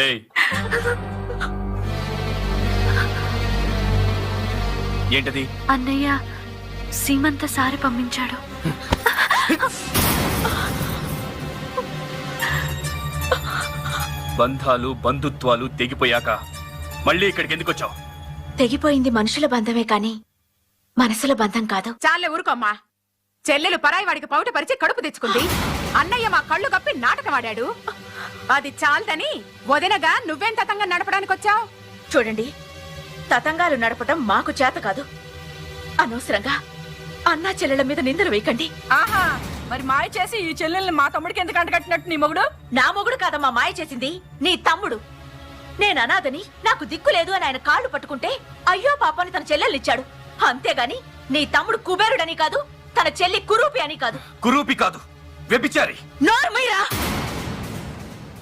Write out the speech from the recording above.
ఏయ్ ఏంటది? అన్నయ్య సీమంత సారి పంపించాడు. బంధాలు బంధుత్వాలు తెగిపోయాక మళ్ళీ ఇక్కడికి ఎందుకు వచ్చావు? తెగిపోయింది మనుషుల బంధమే కాని మనసుల బంధం కాదు. చాలే ఊరుకోమ్మా. చెల్లెలు పరాయి వాడికి పౌట పరిచి కడుపు తెచ్చుకుంది. అన్నయ్య మా కళ్ళు కప్పి నాటకం ఆడాడు. అది చాలదని వదినగా నువ్వేం తతంగా నడపడానికి వచ్చావు? చూడండి, తతంగాలు నడపటం మాకు చేత కాదు. అనవసరంగా అన్నా చెల్లెల మీద నిందలు వేయకండి. ఆహా, మరి మాయ చేసి ఈ చెల్లెల్ని మా తమ్ముడికి ఎందుకు అంటగట్టినట్టు నీ మొగుడు? నా మొగుడు కాదమ్మా మాయ చేసింది, నీ తమ్ముడు. నేను అనాథని, నాకు దిక్కు లేదు అని ఆయన కాళ్ళు పట్టుకుంటే అయ్యో పాపని తన చెల్లెల్నిచ్చాడు. అంతేగాని నీ తమ్ముడు కుబేరుడని కాదు, తన చెల్లి కురూపి అని కాదు. కురూపి కాదు, వ్యభిచారి. నోర్మయ్యరా!